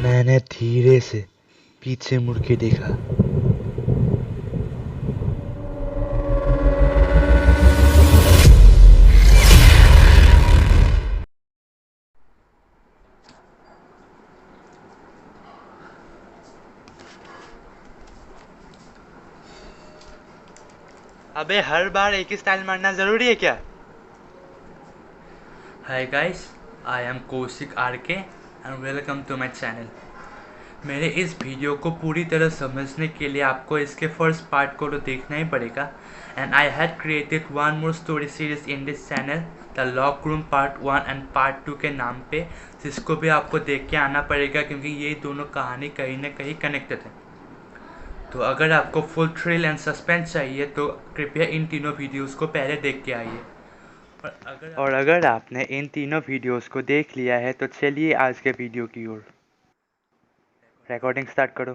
मैंने धीरे से पीछे मुड़ के देखा। अबे हर बार एक ही स्टाइल मारना जरूरी है क्या? Hi guys, I am Kaushik RK and welcome to my channel. मेरे इस वीडियो को पूरी तरह समझने के लिए आपको इसके फर्स्ट पार्ट को तो देखना ही पड़ेगा। And I had created one more story series in this channel, the lock room part 1 and part 2 के नाम पे, जिसको भी आपको देख के आना पड़ेगा क्योंकि ये दोनों कहानी कहीं ना कहीं कनेक्टेड है। तो अगर आपको फुल थ्रिल एंड सस्पेंस चाहिए तो कृपया इन तीनों वीडियोस को पहले देख के आइए। और अगर आपने इन तीनों वीडियोस को देख लिया है तो चलिए आज के वीडियो की ओर। रिकॉर्डिंग स्टार्ट करो।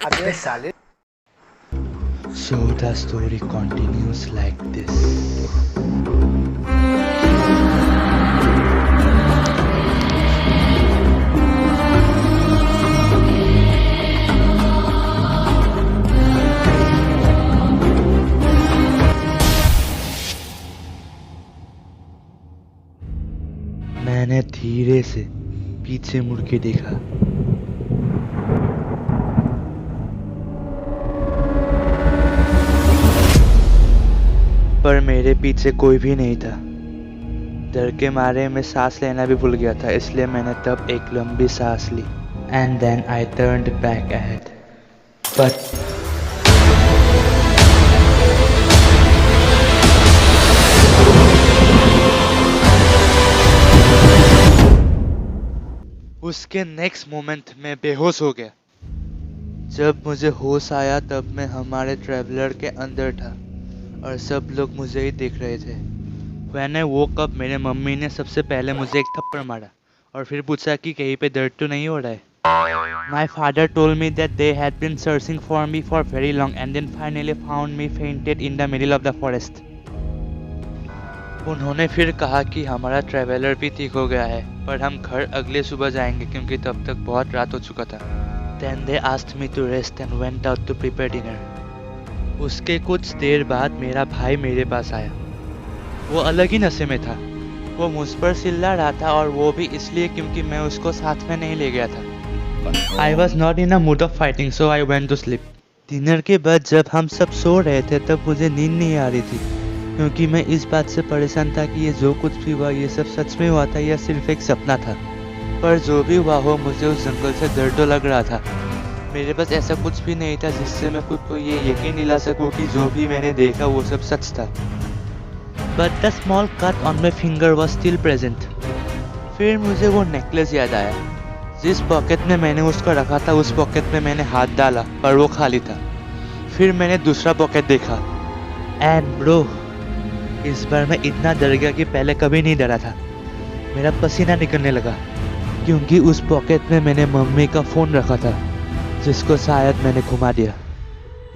अबे साले। So the story continues like this. मैंने धीरे से पीछे मुड़ के देखा। पर मेरे पीछे कोई भी नहीं था। डर के मारे मैं सांस लेना भी भूल गया था, इसलिए मैंने तब एक लंबी सांस ली। And then I turned back ahead, but उसके नेक्स्ट मोमेंट में बेहोश हो गया। जब मुझे होश आया तब मैं हमारे ट्रैवलर के अंदर था और सब लोग मुझे ही देख रहे थे। When I woke up, मेरे मम्मी ने सबसे पहले मुझे एक थप्पड़ मारा और फिर पूछा कि कहीं पे दर्द तो नहीं हो रहा है। My father told me that they had been searching for me for very long and then finally found me fainted in the middle of the forest. उन्होंने फिर कहा कि हमारा ट्रैवलर भी ठीक हो गया है, पर हम घर अगले सुबह जाएंगे क्योंकि तब तक बहुत रात हो चुका था। Then they asked me to rest and went out to prepare dinner. उसके कुछ देर बाद मेरा भाई मेरे पास आया। वो अलग ही नशे में था। वो मुझ पर चिल्ला रहा था और वो भी इसलिए क्योंकि मैं उसको साथ में नहीं ले गया था। I was not in a mood of fighting, so I went to sleep. Dinner के बाद जब हम सब सो रहे थे तब मुझे नींद नहीं आ रही थी क्योंकि मैं इस बात से परेशान था कि ये जो कुछ भी हुआ ये सब सच में हुआ था या सिर्फ एक सपना था। पर जो भी हुआ हो, मुझे उस जंगल से डर तो लग रहा था। मेरे पास ऐसा कुछ भी नहीं था जिससे मैं खुद को ये यकीन दिला सकूं कि जो भी मैंने देखा वो सब सच था। But the small cut on my finger was still present. फिर मुझे वो नेकलेस याद आया। जिस पॉकेट में मैंने उसको रखा था उस पॉकेट में मैंने हाथ डाला पर वो खाली था। फिर मैंने दूसरा पॉकेट देखा। एंड ब्रो, इस बार मैं इतना डर गया कि पहले कभी नहीं डरा था। मेरा पसीना निकलने लगा क्योंकि उस पॉकेट में मैंने मम्मी का फ़ोन रखा था जिसको शायद मैंने घुमा दिया।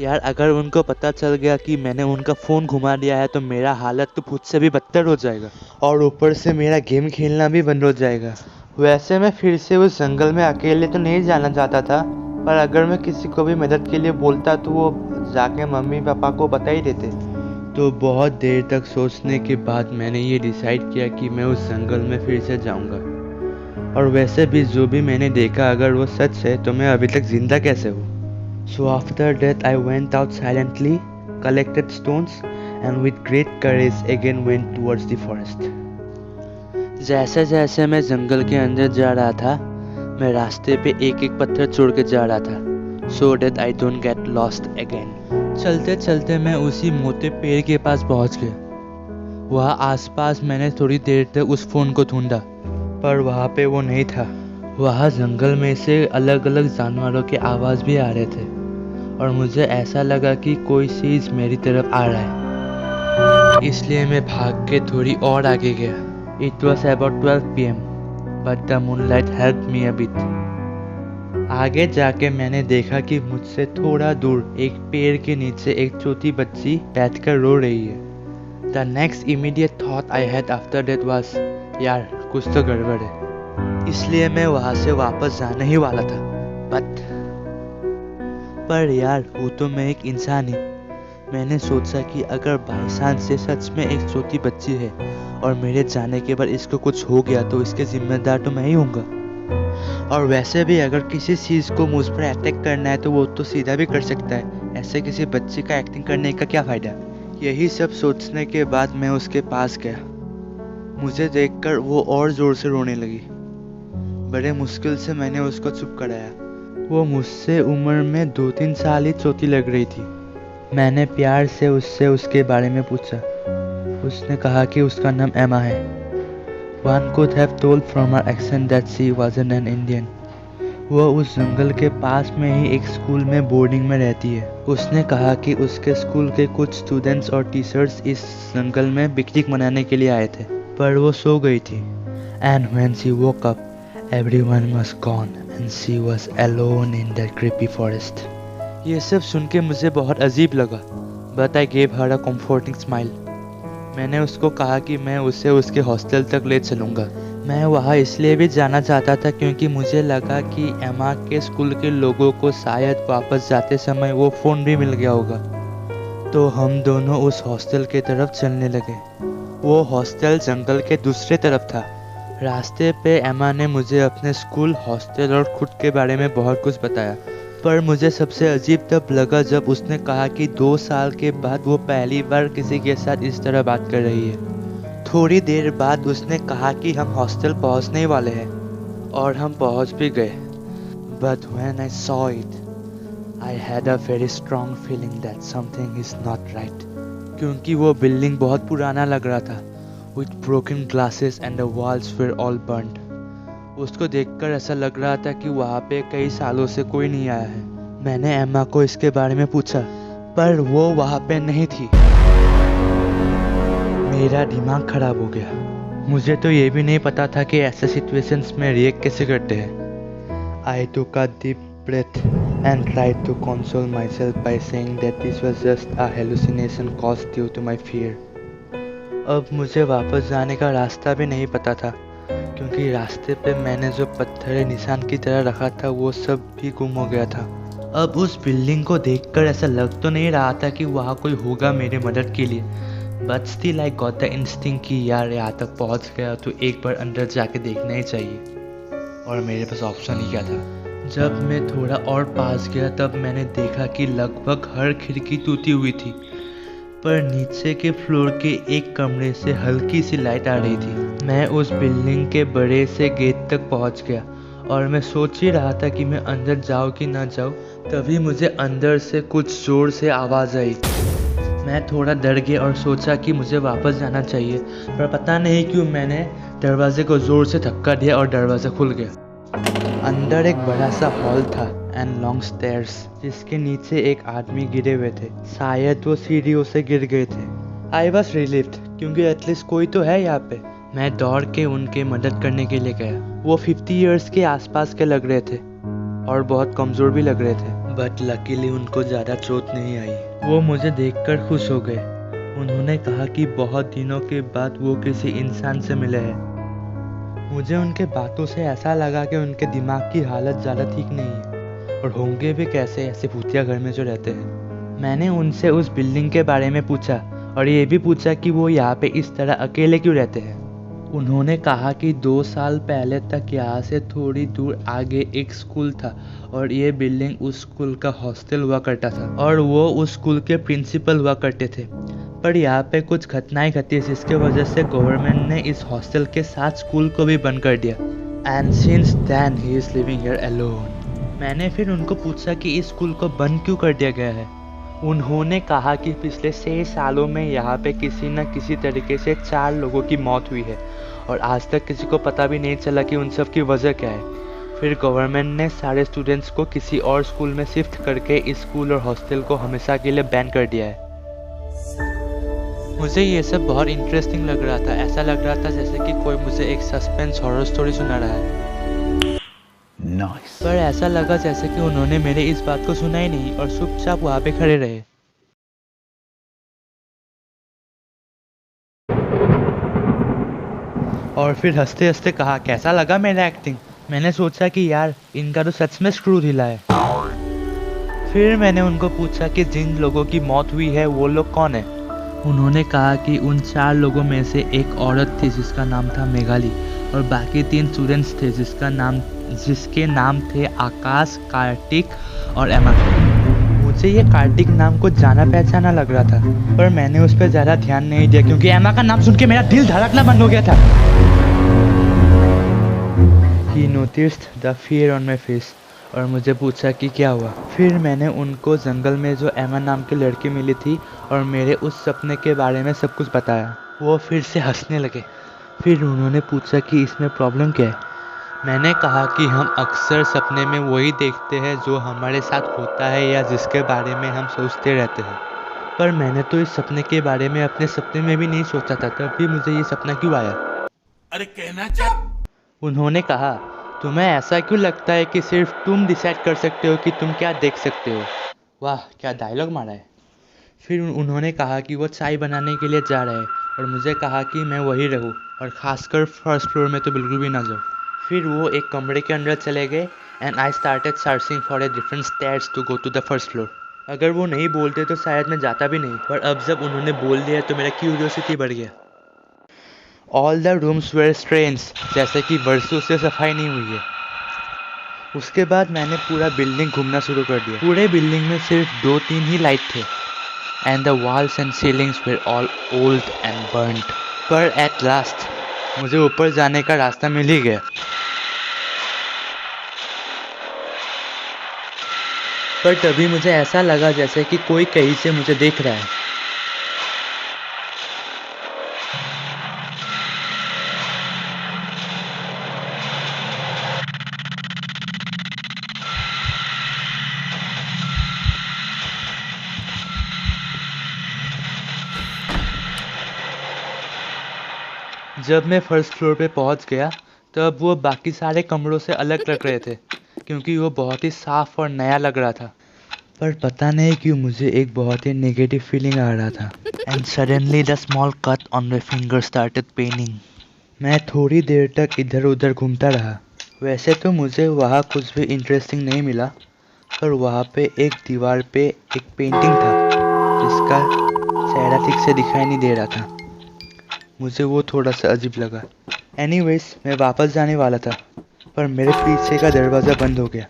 यार, अगर उनको पता चल गया कि मैंने उनका फ़ोन घुमा दिया है तो मेरा हालत तो खुद से भी बदतर हो जाएगा और ऊपर से मेरा गेम खेलना भी बंद हो जाएगा। वैसे मैं फिर से उस जंगल में अकेले तो नहीं जाना चाहता था, पर अगर मैं किसी को भी मदद के लिए बोलता तो वो जाके मम्मी पापा को बता ही देते। तो बहुत देर तक सोचने के बाद मैंने ये डिसाइड किया कि मैं उस जंगल में फिर से जाऊंगा। और वैसे भी जो भी मैंने देखा अगर वो सच है तो मैं अभी तक जिंदा कैसे हूँ। So after that I went out silently, collected stones and with great courage again went towards the forest. जैसे जैसे मैं जंगल के अंदर जा रहा था मैं रास्ते पे एक एक पत्थर छोड़ के जा रहा था so that I don't get lost again. चलते चलते मैं उसी मोटे पेड़ के पास पहुंच गया। वहाँ आसपास मैंने थोड़ी देर तक उस फोन को ढूंढा पर वहाँ पे वो नहीं था। वहाँ जंगल में से अलग अलग जानवरों के आवाज़ भी आ रहे थे और मुझे ऐसा लगा कि कोई चीज़ मेरी तरफ आ रहा है, इसलिए मैं भाग के थोड़ी और आगे गया। It was about 12 PM, but the moonlight helped me a bit. आगे जाके मैंने देखा कि मुझसे थोड़ा दूर एक पेड़ के नीचे एक छोटी बच्ची बैठकर रो रही है। The next immediate thought I had after that was, यार कुछ तो गड़बड़ है, इसलिए मैं वहाँ से वापस जाने ही वाला था। पर यार वो तो मैं एक इंसान ही। मैंने सोचा कि अगर बाई चांस से सच में एक छोटी बच्ची है और मेरे जाने के बाद इसको कुछ हो गया तो इसके जिम्मेदार तो मैं ही हूँगा। और वैसे भी अगर किसी चीज़ को मुझ पर अटैक करना है तो वो तो सीधा भी कर सकता है, ऐसे किसी बच्चे का एक्टिंग करने का क्या फ़ायदा। यही सब सोचने के बाद मैं उसके पास गया। मुझे देखकर वो और ज़ोर से रोने लगी। बड़े मुश्किल से मैंने उसको चुप कराया। वो मुझसे उम्र में 2-3 साल ही छोटी लग रही थी। मैंने प्यार से उससे उसके बारे में पूछा। उसने कहा कि उसका नाम एमा है। One could have told from her accent that she wasn't an Indian. वो उस जंगल के पास में ही एक स्कूल में बोर्डिंग में रहती है। उसने कहा कि उसके स्कूल के कुछ स्टूडेंट्स और टीचर्स इस जंगल में पिकनिक मनाने के लिए आए थे, पर वो सो गई थी। And when she woke up, everyone was gone and she was alone in that creepy forest. ये सब सुन के मुझे बहुत अजीब लगा, but I gave her a comforting smile. मैंने उसको कहा कि मैं उसे उसके हॉस्टल तक ले चलूँगा। मैं वहाँ इसलिए भी जाना चाहता था क्योंकि मुझे लगा कि एमा के स्कूल के लोगों को शायद वापस जाते समय वो फ़ोन भी मिल गया होगा। तो हम दोनों उस हॉस्टल के तरफ चलने लगे। वो हॉस्टल जंगल के दूसरे तरफ था। रास्ते पे एमा ने मुझे अपने स्कूल, हॉस्टल और खुद के बारे में बहुत कुछ बताया, पर मुझे सबसे अजीब तब लगा जब उसने कहा कि 2 साल के बाद वो पहली बार किसी के साथ इस तरह बात कर रही है। थोड़ी देर बाद उसने कहा कि हम हॉस्टल पहुंचने वाले हैं, और हम पहुंच भी गए। But when I saw it, I had a very strong feeling that something is not right. क्योंकि वो बिल्डिंग बहुत पुराना लग रहा था, with broken glasses and the walls were all burned. उसको देखकर ऐसा लग रहा था कि वहाँ पे कई सालों से कोई नहीं आया है। मैंने एमा को इसके बारे में पूछा, पर वो वहाँ पे नहीं थी। मेरा दिमाग खराब हो गया। मुझे तो ये भी नहीं पता था कि ऐसे सिचुएशंस में रिएक्ट कैसे करते हैं। I took a deep breath and tried to console myself by saying that this was just a hallucination caused due to my fear. अब मुझे वापस जाने का रास्ता भी नहीं पता था, क्योंकि रास्ते पे मैंने जो पत्थर निशान की तरह रखा था वो सब भी गुम हो गया था। अब उस बिल्डिंग को देखकर ऐसा लग तो नहीं रहा था कि वहाँ कोई होगा मेरी मदद के लिए, but still I got the instinct कि यार यहाँ तक पहुँच गया तो एक बार अंदर जाके देखना ही चाहिए। और मेरे पास ऑप्शन ही क्या था। जब मैं थोड़ा और पास गया तब मैंने देखा कि लगभग हर खिड़की टूटी हुई थी, पर नीचे के फ्लोर के एक कमरे से हल्की सी लाइट आ रही थी। मैं उस बिल्डिंग के बड़े से गेट तक पहुंच गया और मैं सोच ही रहा था कि मैं अंदर जाऊं कि ना जाऊं, तभी मुझे अंदर से कुछ जोर से आवाज़ आई। मैं थोड़ा डर गया और सोचा कि मुझे वापस जाना चाहिए, पर पता नहीं क्यों मैंने दरवाजे को जोर से धक्का दिया और दरवाज़ा खुल गया। अंदर एक बड़ा सा हॉल था एंड लॉन्ग स्टेयर्स, जिसके नीचे एक आदमी गिरे हुए थे। शायद वो सीढ़ियों से गिर गए थे। आई वॉज रिलीव्ड क्योंकि एटलीस्ट कोई तो है यहाँ पे। मैं दौड़ के उनके मदद करने के लिए गया। वो 50 इयर्स के आसपास के लग रहे थे और बहुत कमज़ोर भी लग रहे थे, बट लकीली उनको ज़्यादा चोट नहीं आई। वो मुझे देखकर खुश हो गए। उन्होंने कहा कि बहुत दिनों के बाद वो किसी इंसान से मिले हैं। मुझे उनके बातों से ऐसा लगा कि उनके दिमाग की हालत ज़्यादा ठीक नहीं है, और होंगे भी कैसे ऐसे भूतिया घर में जो रहते हैं। मैंने उनसे उस बिल्डिंग के बारे में पूछा और ये भी पूछा कि वो यहाँ पे इस तरह अकेले क्यों रहते हैं। उन्होंने कहा कि 2 साल पहले तक यहाँ से थोड़ी दूर आगे एक स्कूल था और ये बिल्डिंग उस स्कूल का हॉस्टल हुआ करता था और वो उस स्कूल के प्रिंसिपल हुआ करते थे। पर यहाँ पे कुछ घटनाएं घटी जिसके वजह से गवर्नमेंट ने इस हॉस्टल के साथ स्कूल को भी बंद कर दिया। And since then he is living here alone. मैंने फिर उनको पूछा कि इस स्कूल को बंद क्यों कर दिया गया है। उन्होंने कहा कि पिछले 6 सालों में यहाँ पे किसी न किसी तरीके से 4 लोगों की मौत हुई है और आज तक किसी को पता भी नहीं चला कि उन सब की वजह क्या है। फिर गवर्नमेंट ने सारे स्टूडेंट्स को किसी और स्कूल में शिफ्ट करके इस स्कूल और हॉस्टल को हमेशा के लिए बैन कर दिया है। मुझे ये सब बहुत इंटरेस्टिंग लग रहा था। ऐसा लग रहा था जैसे कि कोई मुझे एक सस्पेंस हॉरर स्टोरी सुना रहा है। पर ऐसा लगा जैसे कि उन्होंने मेरे इस बात को सुना ही नहीं और चुपचाप वहाँ पे खड़े रहे। और फिर हंसते हंसते कहा, कैसा लगा मेरा एक्टिंग? मैंने सोचा कि यार इनका तो सच में स्क्रू ढीला है। फिर मैंने उनको पूछा कि जिन लोगों की मौत हुई है वो लोग कौन है। उन्होंने कहा कि उन 4 लोगों में से एक औरत थी जिसका नाम था मेघाली, और बाकी 3 स्टूडेंट्स थे जिसके नाम थे आकाश, कार्तिक और एमा। मुझे ये कार्तिक नाम को जाना पहचाना लग रहा था, पर मैंने उस पर ज़्यादा ध्यान नहीं दिया क्योंकि एमा का नाम सुन के मेरा दिल धड़कना बंद हो गया था। He noticed the fear on my face और मुझे पूछा कि क्या हुआ। फिर मैंने उनको जंगल में जो एमा नाम की लड़की मिली थी और मेरे उस सपने के बारे में सब कुछ बताया। वो फिर से हंसने लगे। फिर उन्होंने पूछा कि इसमें प्रॉब्लम क्या है। मैंने कहा कि हम अक्सर सपने में वही देखते हैं जो हमारे साथ होता है या जिसके बारे में हम सोचते रहते हैं, पर मैंने तो इस सपने के बारे में अपने सपने में भी नहीं सोचा था, तब भी मुझे ये सपना क्यों आया? अरे कहना क्या? उन्होंने कहा, तुम्हें ऐसा क्यों लगता है कि सिर्फ तुम डिसाइड कर सकते हो कि तुम क्या देख सकते हो? वाह, क्या डायलॉग मारा है। फिर उन्होंने कहा कि वो चाय बनाने के लिए जा रहे हैं और मुझे कहा कि मैं वहीं रहूं और खासकर फर्स्ट फ्लोर में तो बिल्कुल भी ना जाऊं। फिर वो एक कमरे के अंदर चले गए and I started searching for a different stairs to go to the first floor. अगर वो नहीं बोलते तो शायद मैं जाता भी नहीं, पर अब जब उन्होंने बोल दिया तो मेरा क्यूरियोसिटी बढ़ गया। All the rooms were strange, जैसे कि वर्षों से सफाई नहीं हुई है। उसके बाद मैंने पूरा बिल्डिंग घूमना शुरू कर दिया। पूरे बिल्डिंग में सिर्फ 2-3 ही लाइट थे and the walls and ceilings were all old and burned. पर एट लास्ट मुझे ऊपर जाने का रास्ता मिल ही गया। पर तभी मुझे ऐसा लगा जैसे कि कोई कहीं से मुझे देख रहा है। जब मैं फर्स्ट फ्लोर पे पहुंच गया तब वो बाकी सारे कमरों से अलग लग रहे थे क्योंकि वो बहुत ही साफ और नया लग रहा था। पर पता नहीं क्यों मुझे एक बहुत ही नेगेटिव फीलिंग आ रहा था। And suddenly the small cut on my finger started paining. मैं थोड़ी देर तक इधर उधर घूमता रहा। वैसे तो मुझे वहाँ कुछ भी इंटरेस्टिंग नहीं मिला, पर वहाँ पे एक दीवार पे एक पेंटिंग था जिसका चेहरा ठीक से दिखाई नहीं दे रहा था। मुझे वो थोड़ा सा अजीब लगा। एनीवेज, मैं वापस जाने वाला था पर मेरे पीछे का दरवाज़ा बंद हो गया।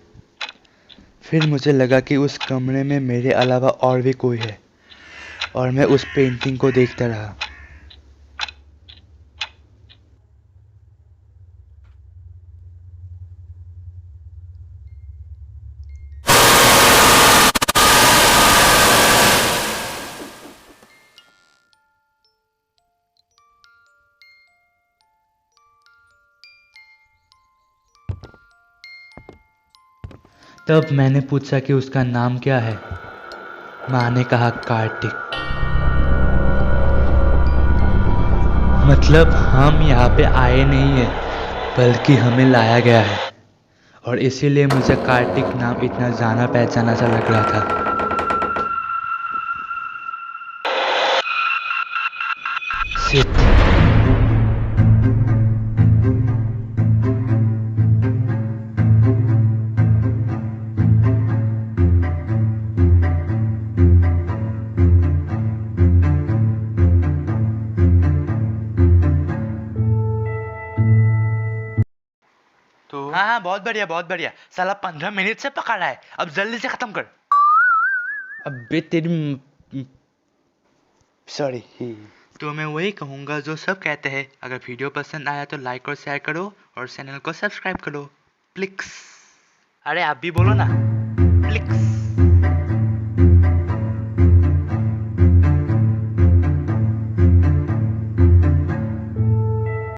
फिर मुझे लगा कि उस कमरे में मेरे अलावा और भी कोई है और मैं उस पेंटिंग को देखता रहा। तब मैंने पूछा कि उसका नाम क्या है। माँ ने कहा, कार्तिक। मतलब हम यहाँ पे आए नहीं है बल्कि हमें लाया गया है, और इसीलिए मुझे कार्तिक नाम इतना जाना पहचाना सा लग रहा था। सिट। तो हाँ, बहुत बढ़िया। साला 15 मिनट से पका रहा है, अब जल्दी से खत्म कर। अबे तेरी सॉरी। तो मैं वही कहूँगा जो सब कहते हैं, अगर वीडियो पसंद आया तो लाइक और शेयर करो और चैनल को सब्सक्राइब करो प्लीज। अरे आप भी बोलो ना, प्लीज।